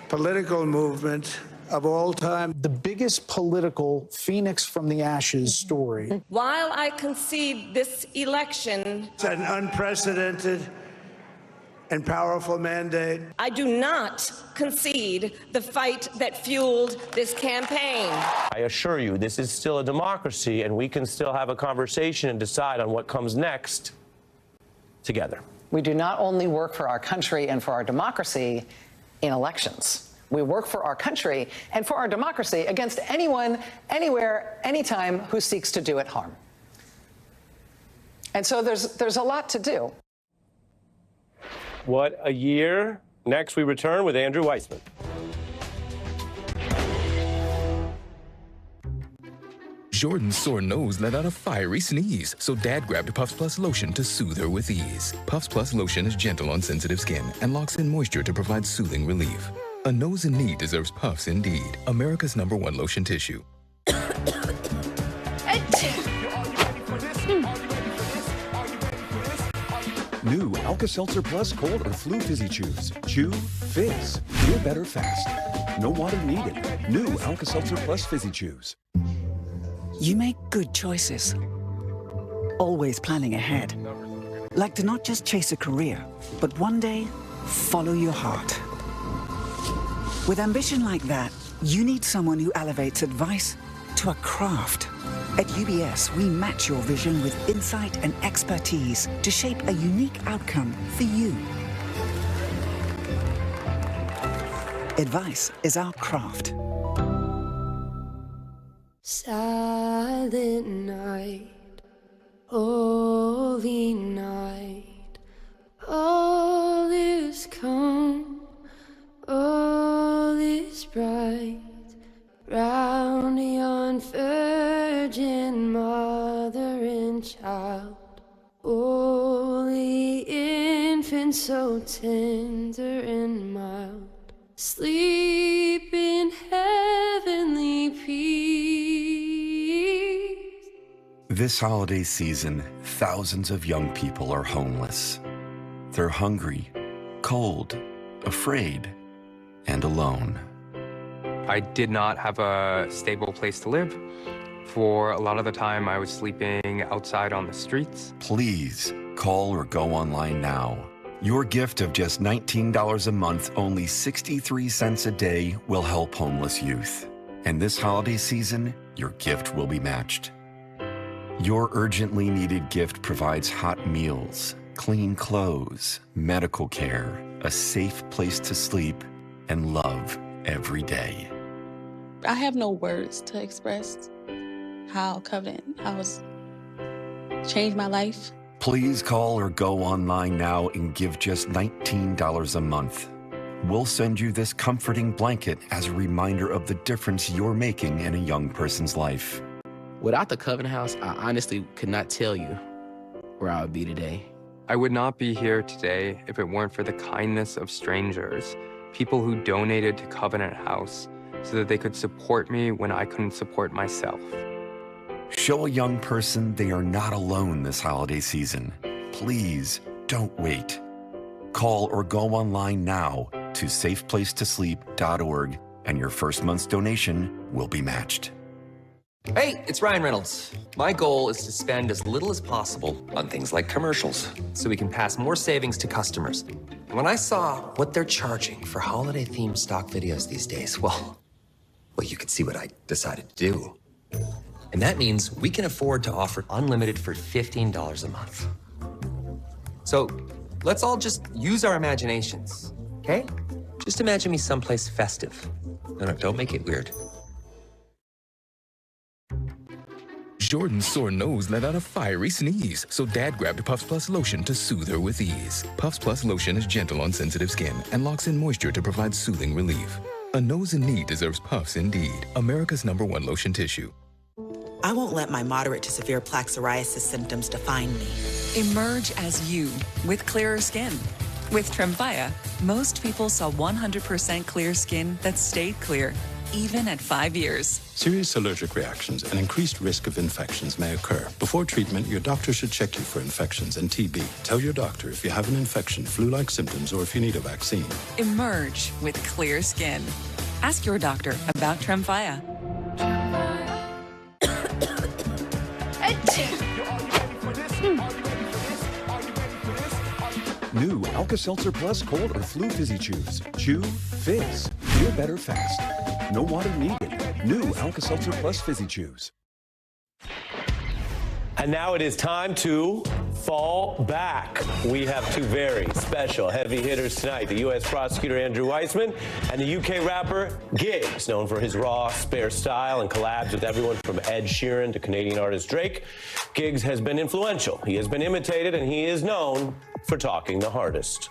political movement of all time. The biggest political phoenix from the ashes story. While I concede this election, It's an unprecedented and powerful mandate. I do not concede the fight that fueled this campaign. I assure you, this is still a democracy, and we can still have a conversation and decide on what comes next together. We do not only work for our country and for our democracy in elections. We work for our country and for our democracy against anyone, anywhere, anytime who seeks to do it harm. And so there's a lot to do. What a year. Next, we return with Andrew Weissman. Jordan's sore nose let out a fiery sneeze, so Dad grabbed Puffs Plus lotion to soothe her with ease. Puffs Plus lotion is gentle on sensitive skin and locks in moisture to provide soothing relief. A nose in need deserves Puffs indeed. America's #1 lotion tissue. New Alka-Seltzer Plus Cold or Flu Fizzy Chews. Chew, fizz. Feel better fast. No water needed. New Alka-Seltzer Plus Fizzy Chews. You make good choices. always planning ahead. Like to not just chase a career, but one day, follow your heart. With ambition like that, you need someone who elevates advice to a craft. At UBS, we match your vision with insight and expertise to shape a unique outcome for you. Advice is our craft. Silent night, holy night, all is calm, all is bright, round yon virgin mother and child, holy infant so tender and mild, sleep in heavenly peace. This holiday season, thousands of young people are homeless. They're hungry, cold, afraid, and alone. I did not have a stable place to live. For a lot of the time, I was sleeping outside on the streets. Please call or go online now. Your gift of just $19 a month, only 63 cents a day, will help homeless youth. And this holiday season, your gift will be matched. Your urgently needed gift provides hot meals, clean clothes, medical care, a safe place to sleep, and love every day. I have no words to express how Covenant House changed my life. Please call or go online now and give just $19 a month. We'll send you this comforting blanket as a reminder of the difference you're making in a young person's life. Without the Covenant House, I honestly could not tell you where I would be today. I would not be here today if it weren't for the kindness of strangers, people who donated to Covenant House so that they could support me when I couldn't support myself. Show a young person they are not alone this holiday season. Please don't wait. Call or go online now to safeplacetosleep.org and your first month's donation will be matched. Hey, it's Ryan Reynolds. My goal is to spend as little as possible on things like commercials so we can pass more savings to customers. And when I saw what they're charging for holiday-themed stock videos these days, well, you could see what I decided to do. And that means we can afford to offer unlimited for $15 a month. So let's all just use our imaginations, okay? Just imagine me someplace festive. No, don't make it weird. Jordan's sore nose let out a fiery sneeze, so Dad grabbed Puffs Plus lotion to soothe her with ease. Puffs Plus lotion is gentle on sensitive skin and locks in moisture to provide soothing relief. A nose in need deserves Puffs indeed, America's #1 lotion tissue. I won't let my moderate to severe plaque psoriasis symptoms define me. Emerge as you with clearer skin. With Tremfya, most people saw 100% clear skin that stayed clear, even at 5 years. Serious allergic reactions and increased risk of infections may occur. Before treatment, your doctor should check you for infections and TB. Tell your doctor if you have an infection, flu-like symptoms, or if you need a vaccine. Emerge with clear skin. Ask your doctor about Tremfya. New Alka-Seltzer Plus Cold or Flu Fizzy Chews. Chew, fizz. Feel better fast. No water needed. New Alka-Seltzer Plus Fizzy Chews. And now it is time to fall back. We have two very special heavy hitters tonight. The U.S. prosecutor Andrew Weissman and the U.K. rapper Giggs, known for his raw, spare style and collabs with everyone from Ed Sheeran to Canadian artist Drake. Giggs has been influential. He has been imitated, and he is known for talking the hardest.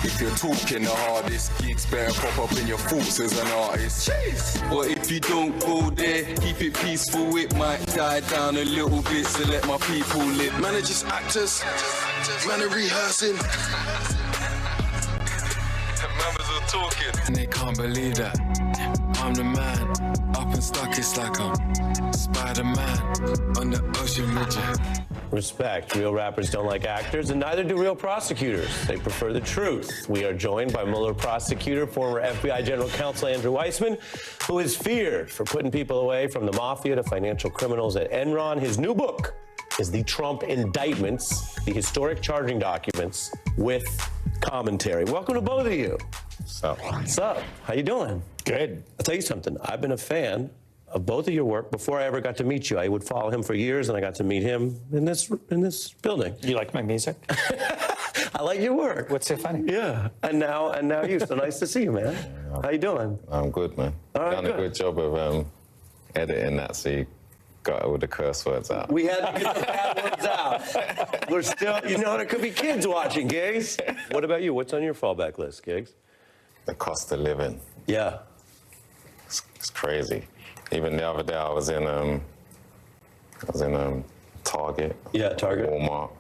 If you're talking the hardest, gigs better pop up in your thoughts as an artist. Jeez. But if you don't go there, keep it peaceful, it might die down a little bit, so let my people live. Man are just actors, man are rehearsing. Members are talking. And they can't believe that I'm the man, up and stuck, it's like I'm Spider-Man on the ocean ridge. Respect. Real rappers don't like actors, and neither do real prosecutors. They prefer the truth. We are joined by Mueller prosecutor, former FBI General Counsel Andrew Weissman, who is feared for putting people away from the mafia to financial criminals at Enron. His new book, is the Trump indictments, the historic charging documents with commentary. Welcome to both of you. What's up? How you doing? Good. I'll tell you something. I've been a fan of both of your work before I ever got to meet you. I would follow him for years, and I got to meet him in this building. You like my music? I like your work. What's so funny? Yeah. And now you. So nice to see you, man. How you doing? I'm good, man. All right, Done a good job of editing that, so you got all the curse words out. We had to get the bad words out. We're still, there could be kids watching, Gigs. What about you? What's on your fallback list, Gigs? The cost of living. Yeah. It's crazy. Even the other day, I was in Target. Yeah, Target. Walmart.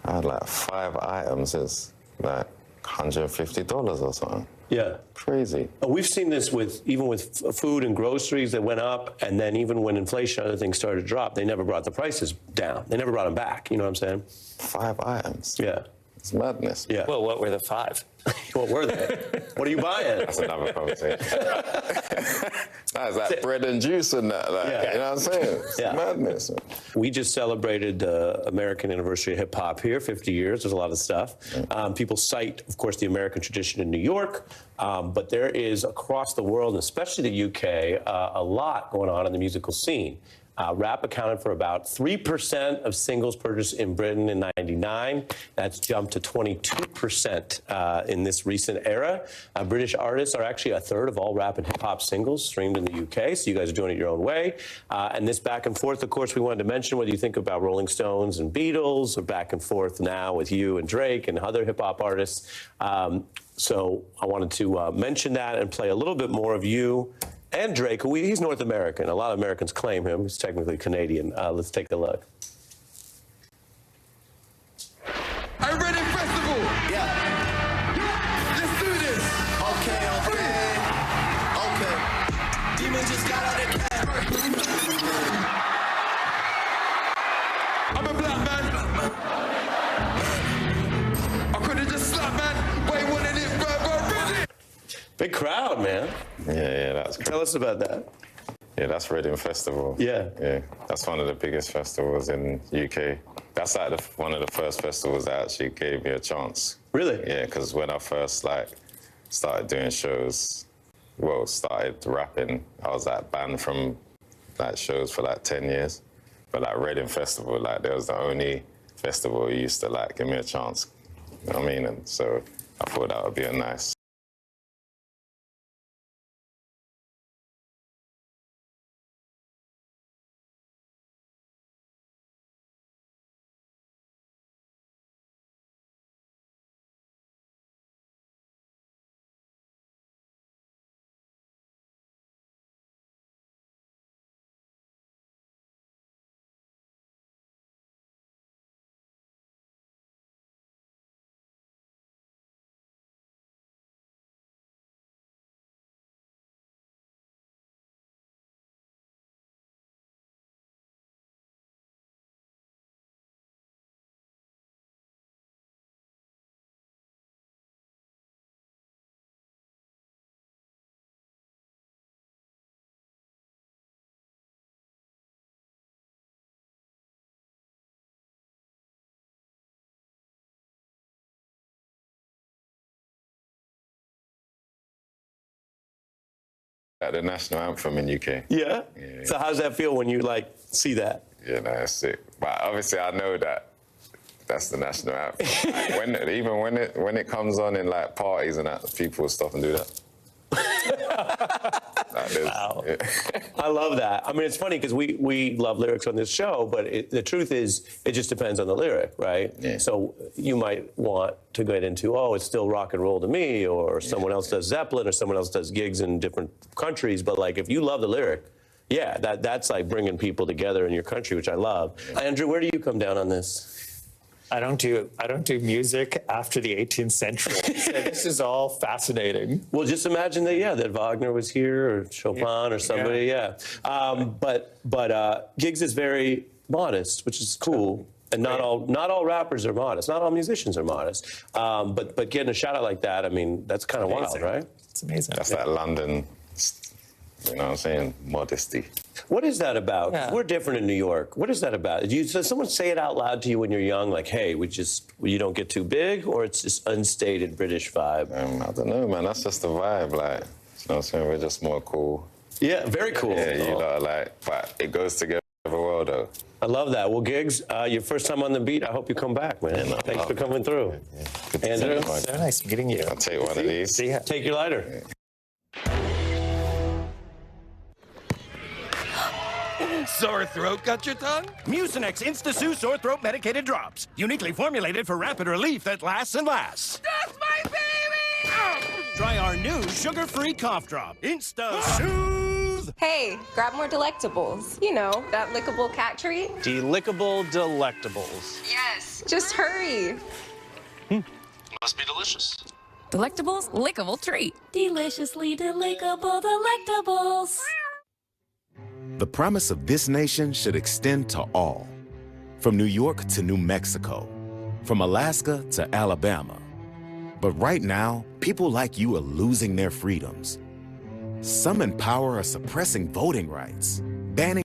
I had like 5 items. It's like $150 or something. Yeah. Crazy. We've seen this even with food and groceries that went up, and then even when inflation and other things started to drop, they never brought the prices down. They never brought them back. You know what I'm saying? 5 items. Yeah. It's madness. Yeah. Well, what were the 5? What were they? What are you buying? That's another conversation. That's like bread and juice and that. Like, Yeah. You know what I'm saying? It's madness. We just celebrated the American anniversary of hip-hop here, 50 years. There's a lot of stuff. People cite, of course, the American tradition in New York, but there is across the world, and especially the UK, a lot going on in the musical scene. Rap accounted for about 3% of singles purchased in Britain in '99. That's jumped to 22% in this recent era. British artists are actually a third of all rap and hip-hop singles streamed in the UK, so you guys are doing it your own way. And this back and forth, of course, we wanted to mention whether you think about Rolling Stones and Beatles, or back and forth now with you and Drake and other hip-hop artists. So I wanted to mention that and play a little bit more of you and Drake, he's North American. A lot of Americans claim him. He's technically Canadian. Let's take a look. I'm ready, festival. Yeah. Let's do this. Okay. Demons just got out of cab. I'm a black man. I could have just slapped, man. But he wanted it ready. Big crowd, man. Yeah, that's crazy. Tell us about that. Yeah, that's Reading Festival. Yeah. Yeah, that's one of the biggest festivals in UK. That's like one of the first festivals that actually gave me a chance. Really? Yeah, because when I first started doing shows, started rapping, I was banned from shows for 10 years. But Reading Festival, that was the only festival who used to give me a chance. You know what I mean? And so I thought that would be a nice. At the national anthem in UK. Yeah? So how does that feel when you see that? Yeah, no, it's sick. But obviously I know that that's the national anthem. Even when it comes on in parties and that, people will stop and do that. Wow. Yeah. I love that. I mean, it's funny because we love lyrics on this show, but the truth is it just depends on the lyric, right? Yeah. So you might want to get into, it's still rock and roll to me, or someone else does Zeppelin, or someone else does gigs in different countries. But if you love the lyric, that's bringing people together in your country, which I love. Yeah. Andrew, where do you come down on this? I don't do music after the 18th century. So this is all fascinating. Well, just imagine that Wagner was here, or Chopin, or somebody, But Giggs is very modest, which is cool. And not all rappers are modest. Not all musicians are modest. But getting a shout out like that, I mean, that's kind of wild, right? It's amazing. That's that London, you know what I'm saying, modesty. What is that about? Yeah. We're different in New York. What is that about? Does someone say it out loud to you when you're young, like, hey, you don't get too big, or it's just unstated British vibe? I don't know, man. That's just the vibe. Like, you know what I'm saying? We're just more cool. Yeah, very cool. Yeah, you know, like, but it goes together well, though. I love that. Well, Giggs, your first time on the beat, I hope you come back, man. Thanks for coming through. Yeah. Andrew? So nice meeting you. I'll take one of these. Take your lighter. Sore throat got your tongue? Mucinex Insta-Sue Sore Throat Medicated Drops. Uniquely formulated for rapid relief that lasts and lasts. That's my baby! Try our new sugar-free cough drop. Insta-Soothe! Hey, grab more delectables. You know, that lickable cat treat. Delickable delectables. Yes. Just hurry. Must be delicious. Delectables, lickable treat. Deliciously delectable delectables. The promise of this nation should extend to all. From New York to New Mexico. From Alaska to Alabama. But right now, people like you are losing their freedoms. Some in power are suppressing voting rights, banning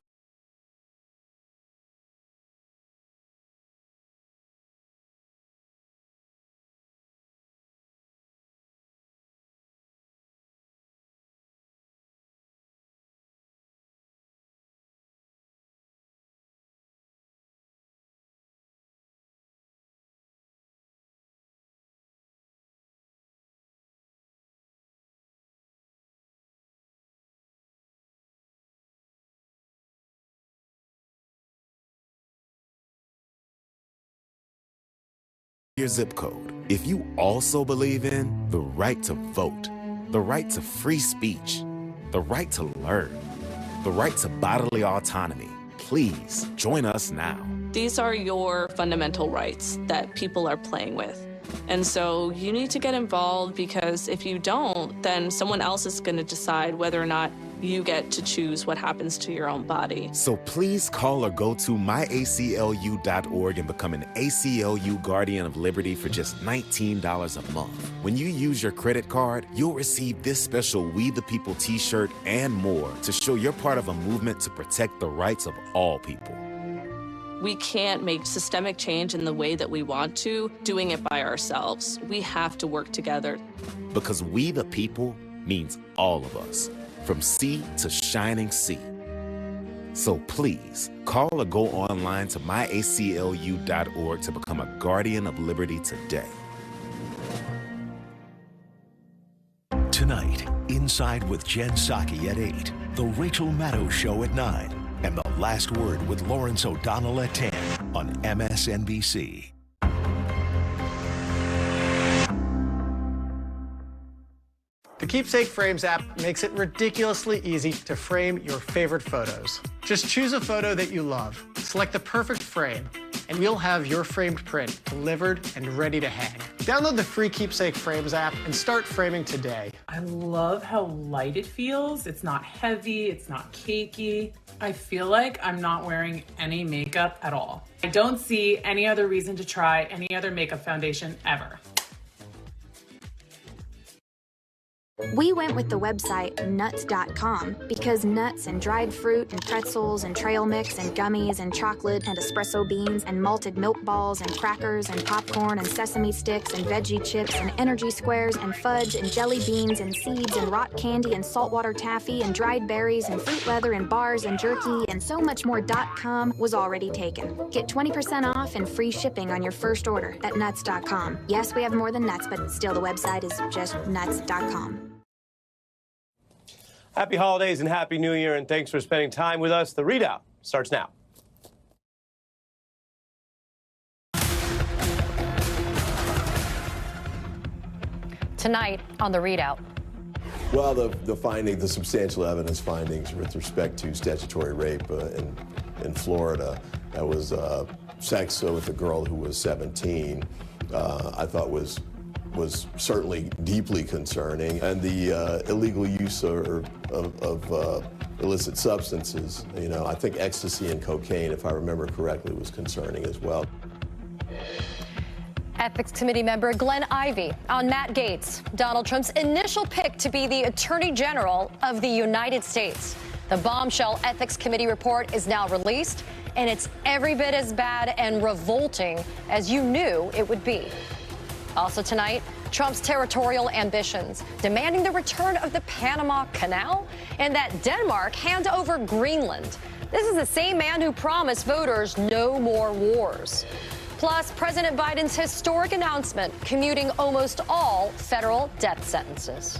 your zip code. If you also believe in the right to vote, the right to free speech, the right to learn, the right to bodily autonomy, please join us now. These are your fundamental rights that people are playing with. And so you need to get involved, because if you don't, then someone else is going to decide whether or not you get to choose what happens to your own body. So please call or go to myaclu.org and become an ACLU Guardian of Liberty for just $19 a month. When you use your credit card, you'll receive this special We the People t-shirt and more to show you're part of a movement to protect the rights of all people. We can't make systemic change in the way that we want to, doing it by ourselves. We have to work together. Because we the people means all of us, from sea to shining sea. So please, call or go online to myaclu.org to become a Guardian of Liberty today. Tonight, Inside with Jen Psaki at 8, The Rachel Maddow Show at 9, and The Last Word with Lawrence O'Donnell at 10 on MSNBC. The Keepsake Frames app makes it ridiculously easy to frame your favorite photos. Just choose a photo that you love, select the perfect frame, and you'll have your framed print delivered and ready to hang. Download the free Keepsake Frames app and start framing today. I love how light it feels. It's not heavy, it's not cakey. I feel like I'm not wearing any makeup at all. I don't see any other reason to try any other makeup foundation ever. We went with the website nuts.com because nuts and dried fruit and pretzels and trail mix and gummies and chocolate and espresso beans and malted milk balls and crackers and popcorn and sesame sticks and veggie chips and energy squares and fudge and jelly beans and seeds and rock candy and saltwater taffy and dried berries and fruit leather and bars and jerky and so much more.com was already taken. Get 20% off and free shipping on your first order at nuts.com. Yes, we have more than nuts, but still the website is just nuts.com. Happy holidays and Happy New Year, and thanks for spending time with us. The Readout starts now. Tonight on The Readout. Well, the substantial evidence findings with respect to statutory rape in Florida, that was sex with a girl who was 17, I thought was certainly deeply concerning, and the illegal use of illicit substances. You know, I think ecstasy and cocaine, if I remember correctly, was concerning as well. Ethics Committee member Glenn Ivey on Matt Gaetz, Donald Trump's initial pick to be the Attorney General of the United States. The The bombshell Ethics Committee report is now released, and it's every bit as bad and revolting as you knew it would be. Also tonight, Trump's territorial ambitions, demanding the return of the Panama Canal, and that Denmark hand over Greenland. This is the same man who promised voters no more wars. Plus, President Biden's historic announcement commuting almost all federal death sentences.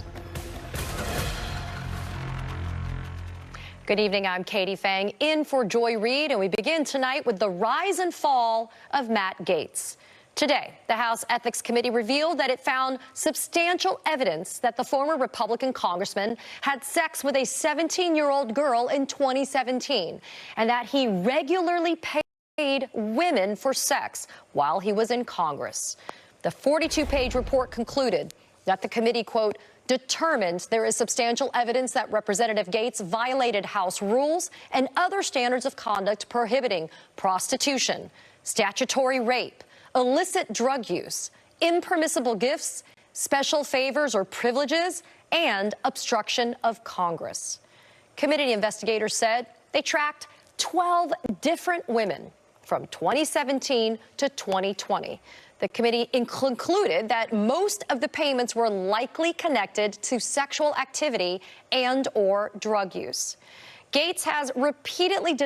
Good evening, I'm Katie Fang, in for Joy Reid, and we begin tonight with the rise and fall of Matt Gaetz. Today, the House Ethics Committee revealed that it found substantial evidence that the former Republican congressman had sex with a 17-year-old girl in 2017, and that he regularly paid women for sex while he was in Congress. The 42-page report concluded that the committee, quote, determined there is substantial evidence that Representative Gaetz violated House rules and other standards of conduct prohibiting prostitution, statutory rape, illicit drug use, impermissible gifts, special favors or privileges, and obstruction of Congress. Committee investigators said they tracked 12 different women from 2017 to 2020. The committee concluded that most of the payments were likely connected to sexual activity and/or drug use. Gaetz has repeatedly